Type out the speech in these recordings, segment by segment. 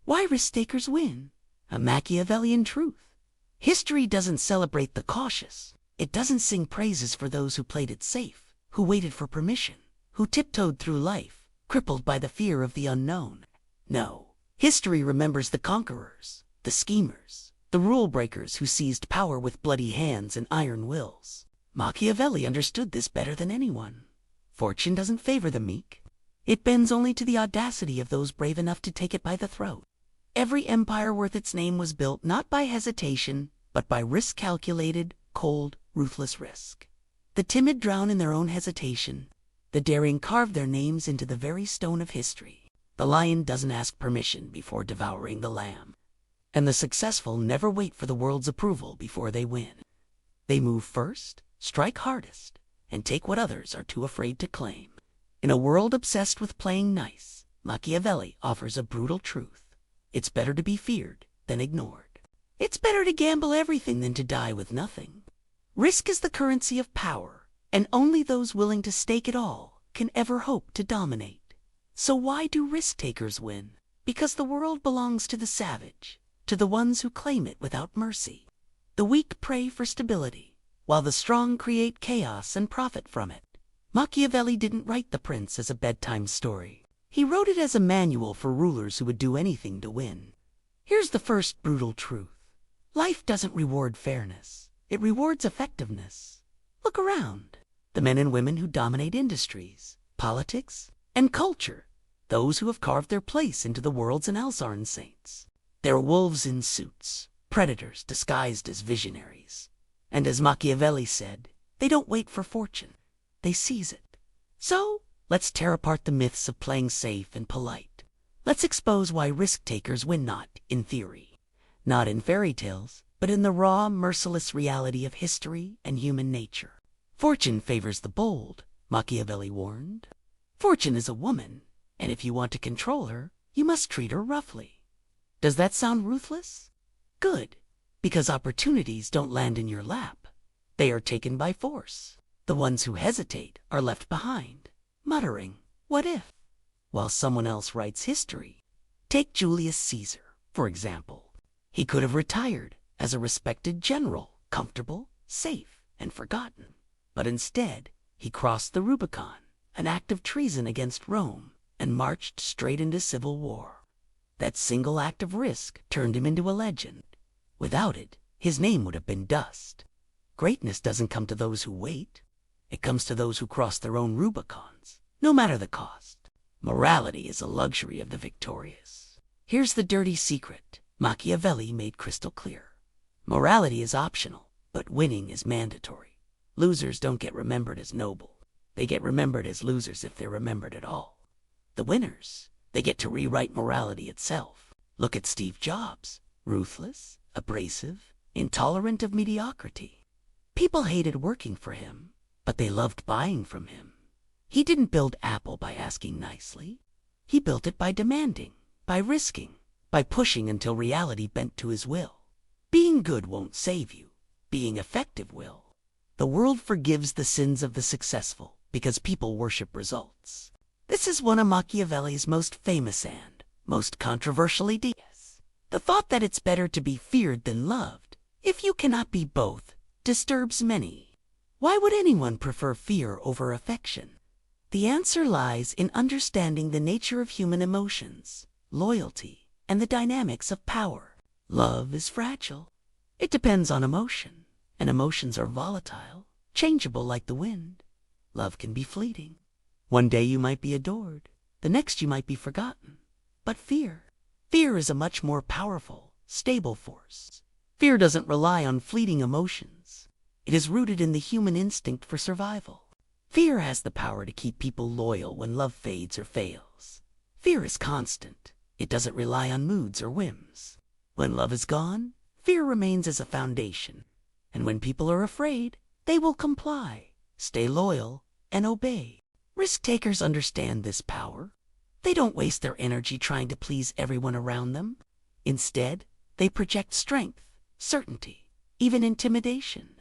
Why risk-takers win? A Machiavellian truth. History doesn't celebrate the cautious. It doesn't sing praises for those who played it safe, who waited for permission, who tiptoed through life, crippled by the fear of the unknown. No, history remembers the conquerors, the schemers, the rule-breakers who seized power with bloody hands and iron wills. Machiavelli understood this better than anyone. Fortune doesn't favor the meek. It bends only to the audacity of those brave enough to take it by the throat. Every empire worth its name was built not by hesitation, but by risk-calculated, cold, ruthless risk. The timid drown in their own hesitation. The daring carve their names into the very stone of history. The lion doesn't ask permission before devouring the lamb. And the successful never wait for the world's approval before they win. They move first, strike hardest, and take what others are too afraid to claim. In a world obsessed with playing nice, Machiavelli offers a brutal truth. It's better to be feared than ignored. It's better to gamble everything than to die with nothing. Risk is the currency of power, and only those willing to stake it all can ever hope to dominate. So why do risk-takers win? Because the world belongs to the savage, to the ones who claim it without mercy. The weak pray for stability, while the strong create chaos and profit from it. Machiavelli didn't write The Prince as a bedtime story. He wrote it as a manual for rulers who would do anything to win. Here's the first brutal truth. Life doesn't reward fairness. It rewards effectiveness. Look around. The men and women who dominate industries, politics, and culture. Those who have carved their place into the world's and Alzarn saints. They're wolves in suits, predators disguised as visionaries. And as Machiavelli said, they don't wait for fortune. They seize it. So, let's tear apart the myths of playing safe and polite. Let's expose why risk-takers win not in theory, not in fairy tales, but in the raw, merciless reality of history and human nature. Fortune favors the bold, Machiavelli warned. Fortune is a woman, and if you want to control her, you must treat her roughly. Does that sound ruthless? Good, because opportunities don't land in your lap. They are taken by force. The ones who hesitate are left behind, muttering, "What if?" while someone else writes history. Take Julius Caesar, for example. He could have retired as a respected general, comfortable, safe, and forgotten. But instead, he crossed the Rubicon, an act of treason against Rome, and marched straight into civil war. That single act of risk turned him into a legend. Without it, his name would have been dust. Greatness doesn't come to those who wait. It comes to those who cross their own Rubicons, no matter the cost. Morality is a luxury of the victorious. Here's the dirty secret Machiavelli made crystal clear. Morality is optional, but winning is mandatory. Losers don't get remembered as noble. They get remembered as losers if they're remembered at all. The winners, they get to rewrite morality itself. Look at Steve Jobs, ruthless, abrasive, intolerant of mediocrity. People hated working for him, but they loved buying from him. He didn't build Apple by asking nicely. He built it by demanding, by risking, by pushing until reality bent to his will. Being good won't save you. Being effective will. The world forgives the sins of the successful because people worship results. This is one of Machiavelli's most famous and most controversial ideas. The thought that it's better to be feared than loved, if you cannot be both, disturbs many. Why would anyone prefer fear over affection? The answer lies in understanding the nature of human emotions, loyalty, and the dynamics of power. Love is fragile. It depends on emotion, and emotions are volatile, changeable like the wind. Love can be fleeting. One day you might be adored, the next you might be forgotten. But fear is a much more powerful, stable force. Fear doesn't rely on fleeting emotions. It is rooted in the human instinct for survival. Fear has the power to keep people loyal when love fades or fails. Fear is constant. It doesn't rely on moods or whims. When love is gone, fear remains as a foundation. And when people are afraid, they will comply, stay loyal, and obey. Risk-takers understand this power. They don't waste their energy trying to please everyone around them. Instead, they project strength, certainty, even intimidation.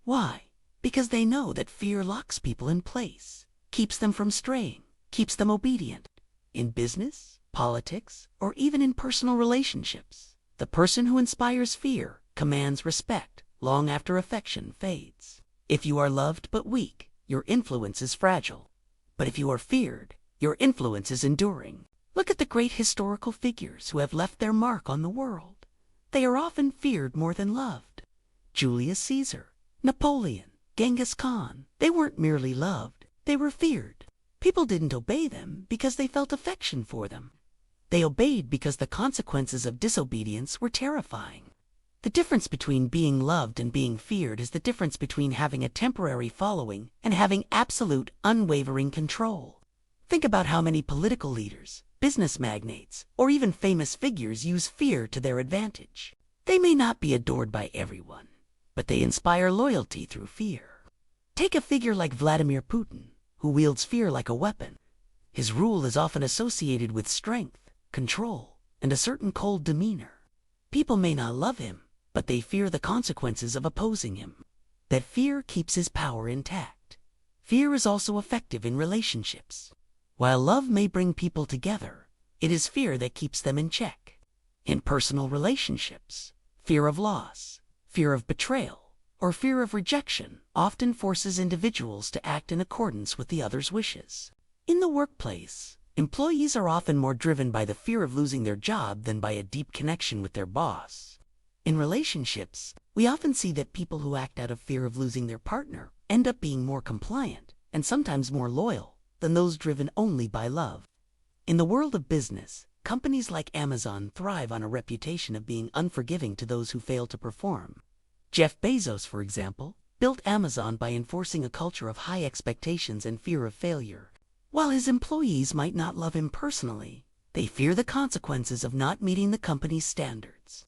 Why? Because they know that fear locks people in place, keeps them from straying, keeps them obedient. In business, politics, or even in personal relationships. The person who inspires fear commands respect long after affection fades. If you are loved but weak, your influence is fragile. But if you are feared, your influence is enduring. Look at the great historical figures who have left their mark on the world. They are often feared more than loved. Julius Caesar, Napoleon, Genghis Khan. They weren't merely loved, they were feared. People didn't obey them because they felt affection for them. They obeyed because the consequences of disobedience were terrifying. The difference between being loved and being feared is the difference between having a temporary following and having absolute, unwavering control. Think about how many political leaders, business magnates, or even famous figures use fear to their advantage. They may not be adored by everyone, but they inspire loyalty through fear. Take a figure like Vladimir Putin, who wields fear like a weapon. His rule is often associated with strength, control, and a certain cold demeanor. People may not love him, but they fear the consequences of opposing him. That fear keeps his power intact. Fear is also effective in relationships. While love may bring people together, it is fear that keeps them in check. In personal relationships, fear of loss, fear of betrayal, or fear of rejection often forces individuals to act in accordance with the other's wishes. In the workplace, employees are often more driven by the fear of losing their job than by a deep connection with their boss. In relationships, we often see that people who act out of fear of losing their partner end up being more compliant and sometimes more loyal than those driven only by love. In the world of business, companies like Amazon thrive on a reputation of being unforgiving to those who fail to perform. Jeff Bezos, for example, built Amazon by enforcing a culture of high expectations and fear of failure. While his employees might not love him personally, they fear the consequences of not meeting the company's standards.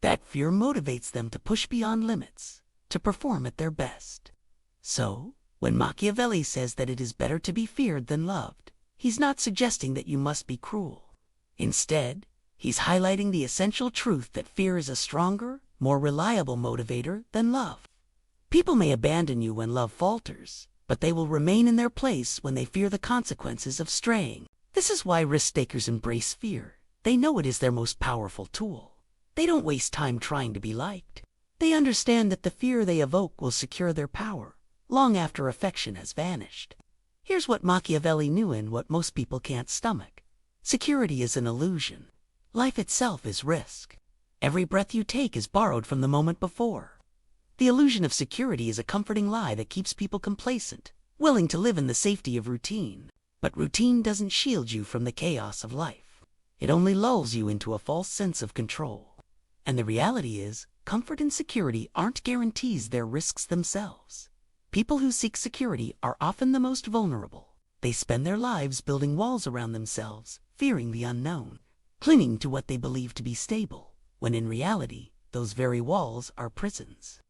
That fear motivates them to push beyond limits, to perform at their best. So, when Machiavelli says that it is better to be feared than loved, he's not suggesting that you must be cruel. Instead, he's highlighting the essential truth that fear is a stronger, more reliable motivator than love. People may abandon you when love falters, but they will remain in their place when they fear the consequences of straying. This is why risk-takers embrace fear. They know it is their most powerful tool. They don't waste time trying to be liked. They understand that the fear they evoke will secure their power, long after affection has vanished. Here's what Machiavelli knew and what most people can't stomach. Security is an illusion. Life itself is risk. Every breath you take is borrowed from the moment before. The illusion of security is a comforting lie that keeps people complacent, willing to live in the safety of routine. But routine doesn't shield you from the chaos of life. It only lulls you into a false sense of control. And the reality is, comfort and security aren't guarantees, they're risks themselves. People who seek security are often the most vulnerable. They spend their lives building walls around themselves, fearing the unknown, clinging to what they believe to be stable, when in reality, those very walls are prisons.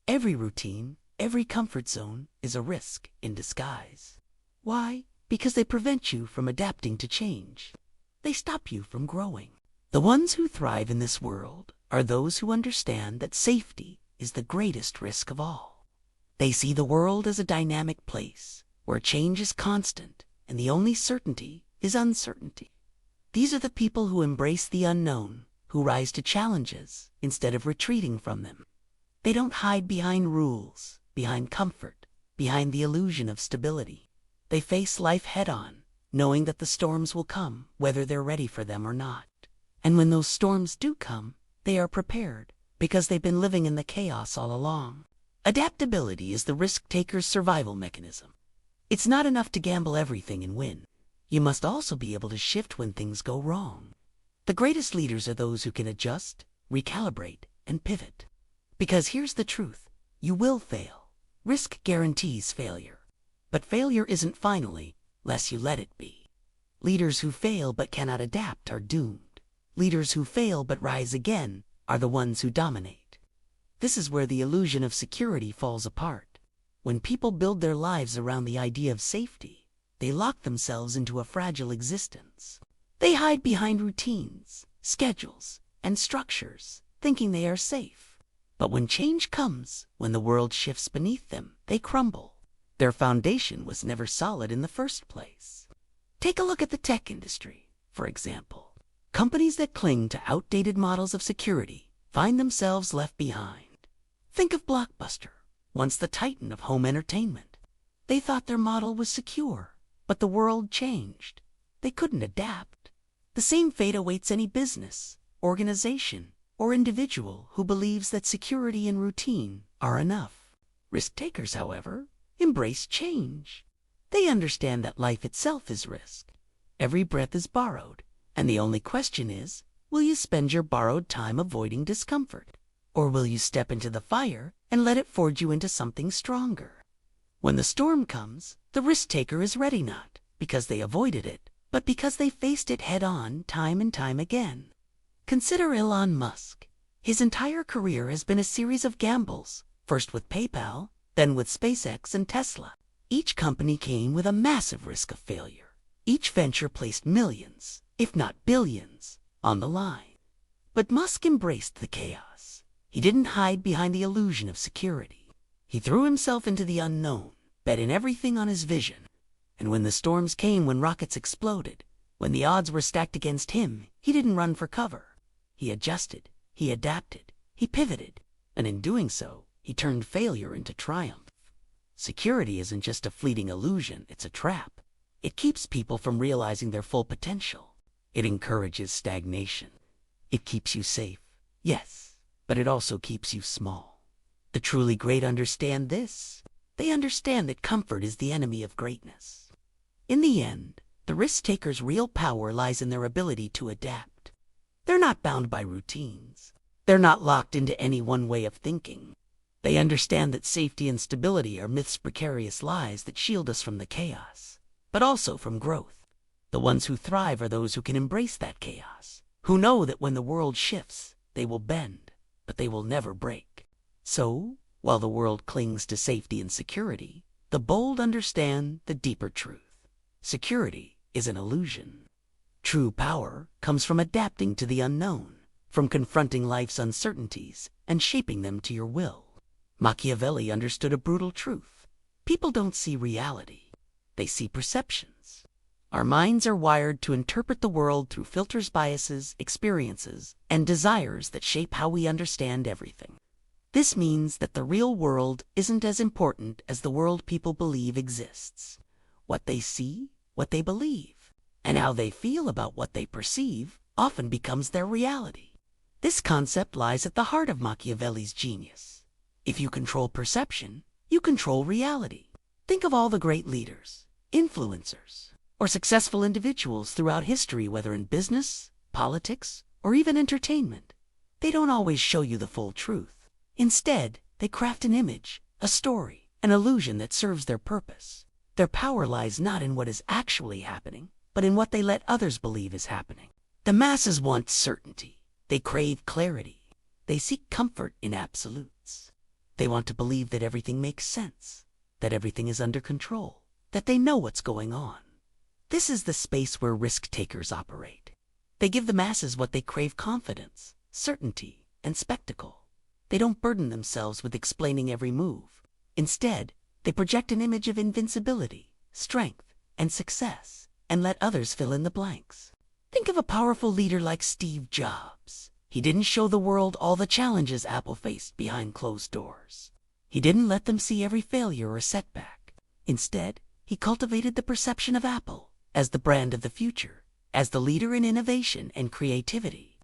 Every routine, every comfort zone is a risk in disguise. Why? Because they prevent you from adapting to change. They stop you from growing. The ones who thrive in this world are those who understand that safety is the greatest risk of all. They see the world as a dynamic place where change is constant and the only certainty is uncertainty. These are the people who embrace the unknown, who rise to challenges instead of retreating from them. They don't hide behind rules, behind comfort, behind the illusion of stability. They face life head-on, knowing that the storms will come whether they're ready for them or not. And when those storms do come, they are prepared because they've been living in the chaos all along. Adaptability is the risk-taker's survival mechanism. It's not enough to gamble everything and win. You must also be able to shift when things go wrong. The greatest leaders are those who can adjust, recalibrate, and pivot. Because here's the truth, you will fail. Risk guarantees failure. But failure isn't finally, lest you let it be. Leaders who fail but cannot adapt are doomed. Leaders who fail but rise again are the ones who dominate. This is where the illusion of security falls apart. When people build their lives around the idea of safety, they lock themselves into a fragile existence. They hide behind routines, schedules, and structures, thinking they are safe. But when change comes, when the world shifts beneath them, they crumble. Their foundation was never solid in the first place. Take a look at the tech industry. For example, companies that cling to outdated models of security find themselves left behind. Think of Blockbuster, once the titan of home entertainment. They thought their model was secure, but the world changed. They couldn't adapt. The same fate awaits any business, organization, or individual who believes that security and routine are enough. Risk takers, however, embrace change. They understand that life itself is risk. Every breath is borrowed, and the only question is, will you spend your borrowed time avoiding discomfort? Or will you step into the fire and let it forge you into something stronger? When the storm comes, the risk taker is ready not because they avoided it, but because they faced it head-on time and time again. Consider Elon Musk. His entire career has been a series of gambles, first with PayPal, then with SpaceX and Tesla. Each company came with a massive risk of failure. Each venture placed millions, if not billions, on the line. But Musk embraced the chaos. He didn't hide behind the illusion of security. He threw himself into the unknown, bet in everything on his vision. And when the storms came, when rockets exploded, when the odds were stacked against him, he didn't run for cover. He adjusted, he adapted, he pivoted, and in doing so, he turned failure into triumph. Security isn't just a fleeting illusion, it's a trap. It keeps people from realizing their full potential. It encourages stagnation. It keeps you safe, yes, but it also keeps you small. The truly great understand this. They understand that comfort is the enemy of greatness. In the end, the risk-taker's real power lies in their ability to adapt. They're not bound by routines. They're not locked into any one way of thinking. They understand that safety and stability are myths, precarious lies that shield us from the chaos, but also from growth. The ones who thrive are those who can embrace that chaos, who know that when the world shifts, they will bend, but they will never break. So, while the world clings to safety and security, the bold understand the deeper truth. Security is an illusion. True power comes from adapting to the unknown, from confronting life's uncertainties and shaping them to your will. Machiavelli understood a brutal truth. People don't see reality. They see perceptions. Our minds are wired to interpret the world through filters, biases, experiences, and desires that shape how we understand everything. This means that the real world isn't as important as the world people believe exists. What they see, what they believe, and how they feel about what they perceive often becomes their reality. This concept lies at the heart of Machiavelli's genius. If you control perception, you control reality. Think of all the great leaders, influencers, or successful individuals throughout history, whether in business, politics, or even entertainment. They don't always show you the full truth. Instead, they craft an image, a story, an illusion that serves their purpose. Their power lies not in what is actually happening, but in what they let others believe is happening. The masses want certainty. They crave clarity. They seek comfort in absolutes. They want to believe that everything makes sense, that everything is under control, that they know what's going on. This is the space where risk-takers operate. They give the masses what they crave: confidence, certainty, and spectacle. They don't burden themselves with explaining every move. Instead, they project an image of invincibility, strength, and success, and let others fill in the blanks. Think of a powerful leader like Steve Jobs. He didn't show the world all the challenges Apple faced behind closed doors. He didn't let them see every failure or setback. Instead, he cultivated the perception of Apple as the brand of the future, as the leader in innovation and creativity.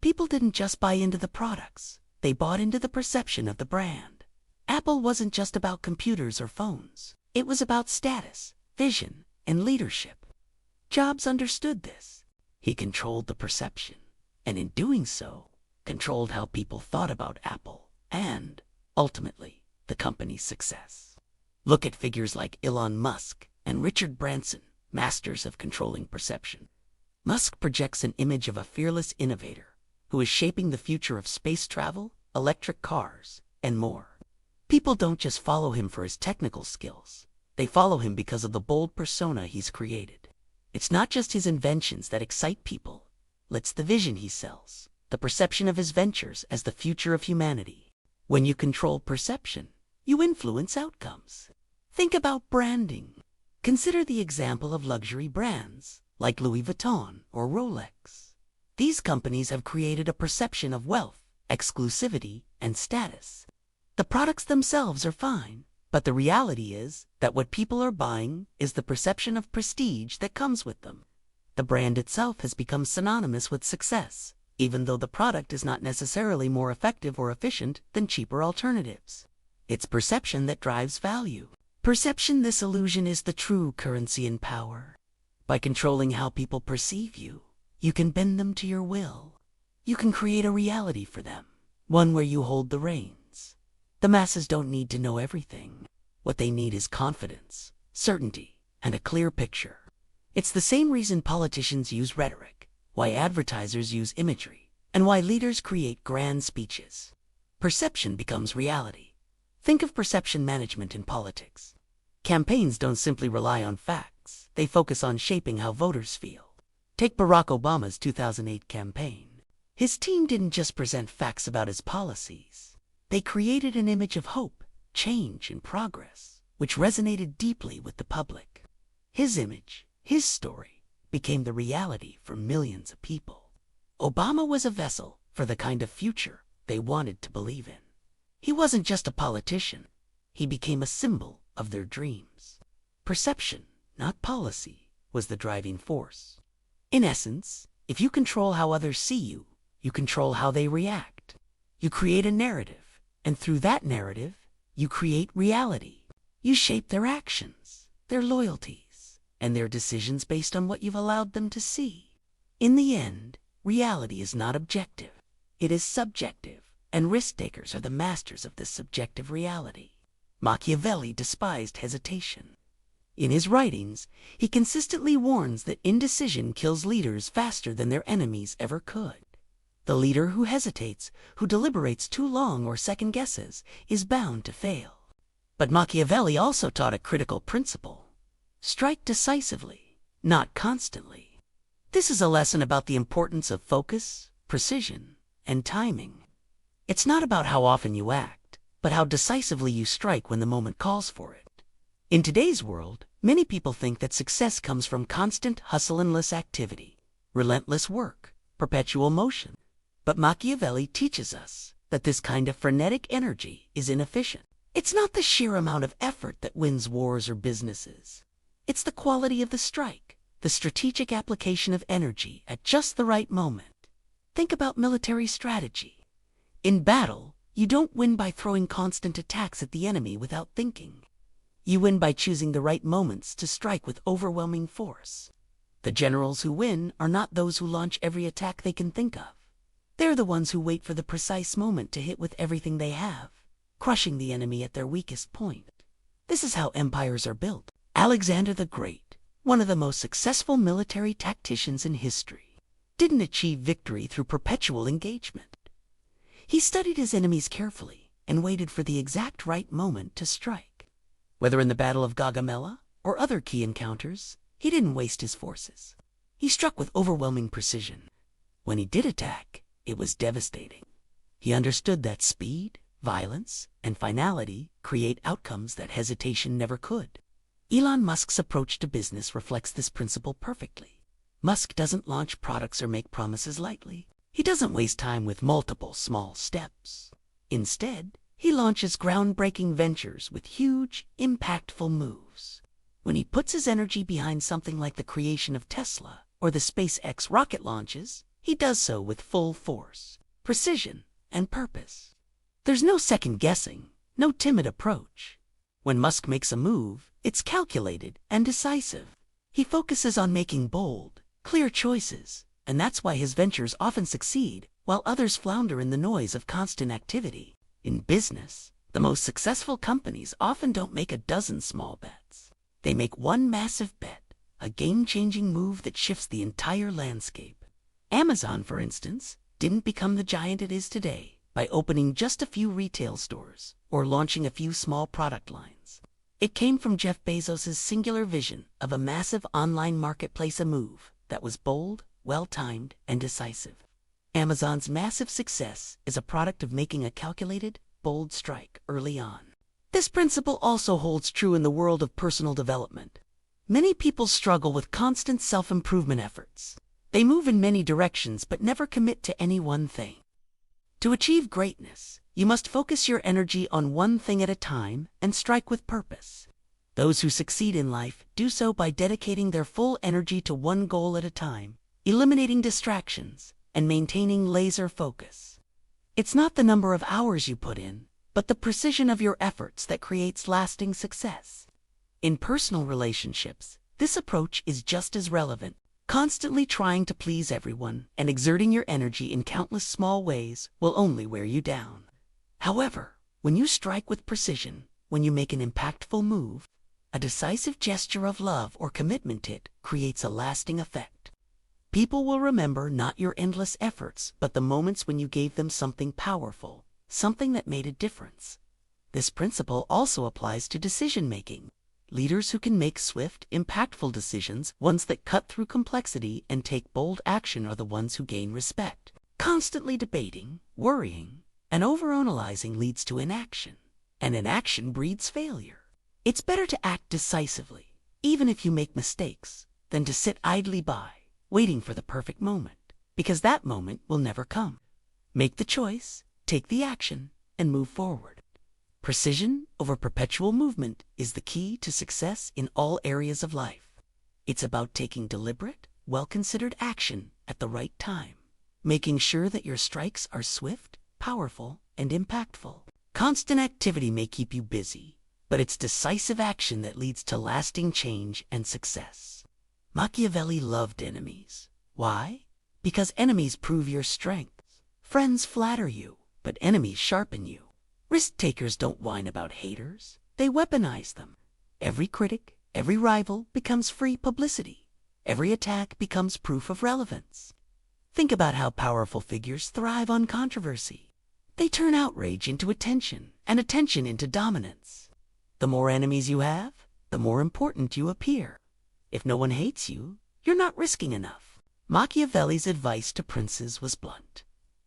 People didn't just buy into the products. They bought into the perception of the brand. Apple wasn't just about computers or phones. It was about status, vision, and leadership. Jobs understood this. He controlled the perception, and in doing so, controlled how people thought about Apple and, ultimately, the company's success. Look at figures like Elon Musk and Richard Branson, masters of controlling perception. Musk projects an image of a fearless innovator who is shaping the future of space travel, electric cars, and more. People don't just follow him for his technical skills. They follow him because of the bold persona he's created. It's not just his inventions that excite people. It's the vision he sells, the perception of his ventures as the future of humanity. When you control perception, you influence outcomes. Think about branding. Consider the example of luxury brands like Louis Vuitton or Rolex. These companies have created a perception of wealth, exclusivity, and status. The products themselves are fine, but the reality is that what people are buying is the perception of prestige that comes with them. The brand itself has become synonymous with success, even though the product is not necessarily more effective or efficient than cheaper alternatives. It's perception that drives value. Perception, this illusion, is the true currency in power. By controlling how people perceive you, you can bend them to your will. You can create a reality for them, one where you hold the reins. The masses don't need to know everything. What they need is confidence, certainty, and a clear picture. It's the same reason politicians use rhetoric, why advertisers use imagery, and why leaders create grand speeches. Perception becomes reality. Think of perception management in politics. Campaigns don't simply rely on facts. They focus on shaping how voters feel. Take Barack Obama's 2008 campaign. His team didn't just present facts about his policies. They created an image of hope, change, and progress, which resonated deeply with the public. His image, his story, became the reality for millions of people. Obama was a vessel for the kind of future they wanted to believe in. He wasn't just a politician. He became a symbol of their dreams. Perception, not policy, was the driving force. In essence, if you control how others see you, you control how they react. You create a narrative, and through that narrative, you create reality. You shape their actions, their loyalties, and their decisions based on what you've allowed them to see. In the end, reality is not objective. It is subjective, and risk-takers are the masters of this subjective reality. Machiavelli despised hesitation. In his writings, he consistently warns that indecision kills leaders faster than their enemies ever could. The leader who hesitates, who deliberates too long or second guesses, is bound to fail. But Machiavelli also taught a critical principle. Strike decisively, not constantly. This is a lesson about the importance of focus, precision, and timing. It's not about how often you act, but how decisively you strike when the moment calls for it. In today's world, many people think that success comes from constant hustle-and-less activity, relentless work, perpetual motion. But Machiavelli teaches us that this kind of frenetic energy is inefficient. It's not the sheer amount of effort that wins wars or businesses. It's the quality of the strike, the strategic application of energy at just the right moment. Think about military strategy. In battle, you don't win by throwing constant attacks at the enemy without thinking. You win by choosing the right moments to strike with overwhelming force. The generals who win are not those who launch every attack they can think of. They're the ones who wait for the precise moment to hit with everything they have, crushing the enemy at their weakest point. This is how empires are built. Alexander the Great, one of the most successful military tacticians in history, didn't achieve victory through perpetual engagement. He studied his enemies carefully and waited for the exact right moment to strike. Whether in the Battle of Gaugamela or other key encounters, he didn't waste his forces. He struck with overwhelming precision. When he did attack, it was devastating. He understood that speed, violence, and finality create outcomes that hesitation never could. Elon Musk's approach to business reflects this principle perfectly. Musk doesn't launch products or make promises lightly. He doesn't waste time with multiple small steps. Instead, he launches groundbreaking ventures with huge, impactful moves. When he puts his energy behind something like the creation of Tesla or the SpaceX rocket launches, he does so with full force, precision, and purpose. There's no second guessing, no timid approach. When Musk makes a move, it's calculated and decisive. He focuses on making bold, clear choices, and that's why his ventures often succeed while others flounder in the noise of constant activity. In business, the most successful companies often don't make a dozen small bets. They make one massive bet, a game-changing move that shifts the entire landscape. Amazon, for instance, didn't become the giant it is today by opening just a few retail stores or launching a few small product lines. It came from Jeff Bezos' singular vision of a massive online marketplace, a move that was bold, well-timed, and decisive. Amazon's massive success is a product of making a calculated, bold strike early on. This principle also holds true in the world of personal development. Many people struggle with constant self-improvement efforts. They move in many directions but never commit to any one thing. To achieve greatness, you must focus your energy on one thing at a time and strike with purpose. Those who succeed in life do so by dedicating their full energy to one goal at a time, eliminating distractions, and maintaining laser focus. It's not the number of hours you put in, but the precision of your efforts that creates lasting success. In personal relationships, this approach is just as relevant. Constantly trying to please everyone and exerting your energy in countless small ways will only wear you down. However, when you strike with precision, when you make an impactful move, a decisive gesture of love or commitment, it creates a lasting effect. People will remember not your endless efforts, but the moments when you gave them something powerful, something that made a difference. This principle also applies to decision-making. Leaders who can make swift, impactful decisions, ones that cut through complexity and take bold action, are the ones who gain respect. Constantly debating, worrying, and overanalyzing leads to inaction, and inaction breeds failure. It's better to act decisively, even if you make mistakes, than to sit idly by, waiting for the perfect moment, because that moment will never come. Make the choice, take the action, and move forward. Precision over perpetual movement is the key to success in all areas of life. It's about taking deliberate, well-considered action at the right time, making sure that your strikes are swift, powerful, and impactful. Constant activity may keep you busy, but it's decisive action that leads to lasting change and success. Machiavelli loved enemies. Why? Because enemies prove your strengths. Friends flatter you, but enemies sharpen you. Risk-takers don't whine about haters. They weaponize them. Every critic, every rival becomes free publicity. Every attack becomes proof of relevance. Think about how powerful figures thrive on controversy. They turn outrage into attention, and attention into dominance. The more enemies you have, the more important you appear. If no one hates you, you're not risking enough. Machiavelli's advice to princes was blunt.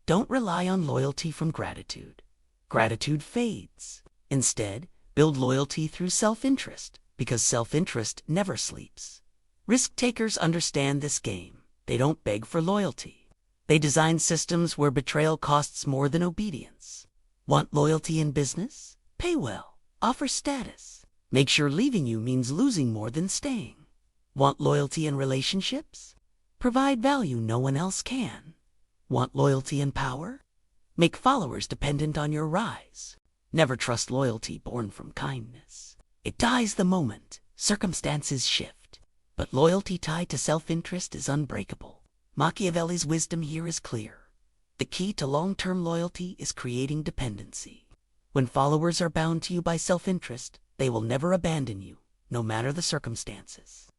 Don't rely on loyalty from gratitude. Gratitude fades. Instead, build loyalty through self-interest, because self-interest never sleeps. Risk-takers understand this game. They don't beg for loyalty. They design systems where betrayal costs more than obedience. Want loyalty in business? Pay well. Offer status. Make sure leaving you means losing more than staying. Want loyalty in relationships? Provide value no one else can. Want loyalty and power? Make followers dependent on your rise. Never trust loyalty born from kindness. It dies the moment circumstances shift. But loyalty tied to self-interest is unbreakable. Machiavelli's wisdom here is clear. The key to long-term loyalty is creating dependency. When followers are bound to you by self-interest, they will never abandon you, no matter the circumstances.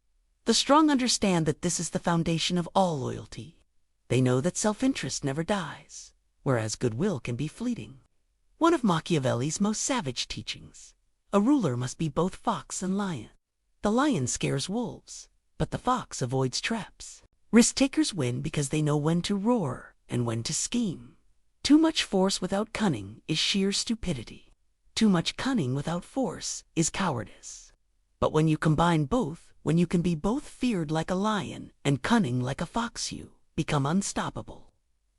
The strong understand that this is the foundation of all loyalty. They know that self-interest never dies, whereas goodwill can be fleeting. One of Machiavelli's most savage teachings: a ruler must be both fox and lion. The lion scares wolves, but the fox avoids traps. Risk-takers win because they know when to roar and when to scheme. Too much force without cunning is sheer stupidity. Too much cunning without force is cowardice. But when you combine both, when you can be both feared like a lion and cunning like a fox, you become unstoppable.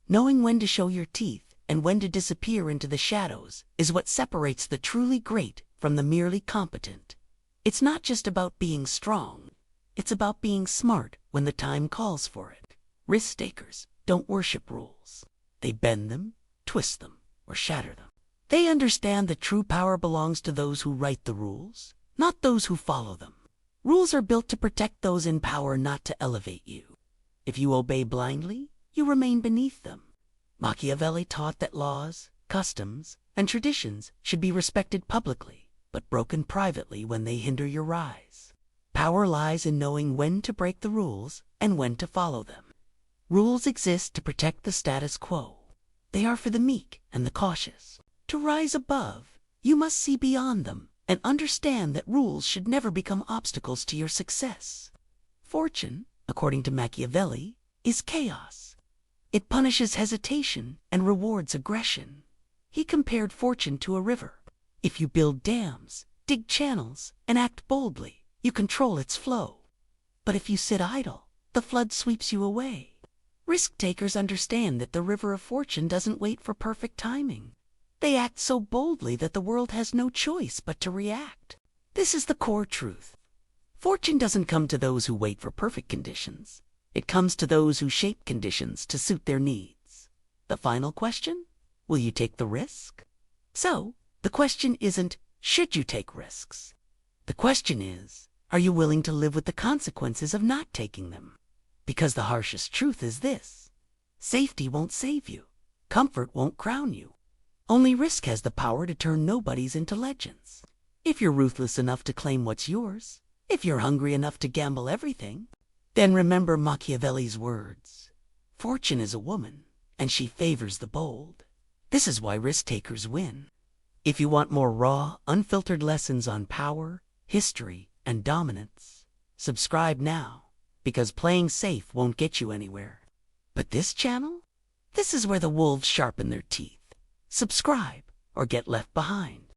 Knowing when to show your teeth and when to disappear into the shadows is what separates the truly great from the merely competent. It's not just about being strong. It's about being smart when the time calls for it. Risk-takers don't worship rules. They bend them, twist them, or shatter them. They understand that true power belongs to those who write the rules, not those who follow them. Rules are built to protect those in power, not to elevate you. If you obey blindly, you remain beneath them. Machiavelli taught that laws, customs, and traditions should be respected publicly, but broken privately when they hinder your rise. Power lies in knowing when to break the rules and when to follow them. Rules exist to protect the status quo. They are for the meek and the cautious. To rise above, you must see beyond them and understand that rules should never become obstacles to your success. Fortune, according to Machiavelli, is chaos. It punishes hesitation and rewards aggression. He compared fortune to a river. If you build dams, dig channels, and act boldly, you control its flow. But if you sit idle, the flood sweeps you away. Risk takers understand that the river of fortune doesn't wait for perfect timing. They act so boldly that the world has no choice but to react. This is the core truth. Fortune doesn't come to those who wait for perfect conditions. It comes to those who shape conditions to suit their needs. The final question? Will you take the risk? So, the question isn't, should you take risks? The question is, are you willing to live with the consequences of not taking them? Because the harshest truth is this: safety won't save you. Comfort won't crown you. Only risk has the power to turn nobodies into legends. If you're ruthless enough to claim what's yours, if you're hungry enough to gamble everything, then remember Machiavelli's words. Fortune is a woman, and she favors the bold. This is why risk takers win. If you want more raw, unfiltered lessons on power, history, and dominance, subscribe now. Because playing safe won't get you anywhere. But this channel? This is where the wolves sharpen their teeth. Subscribe or get left behind.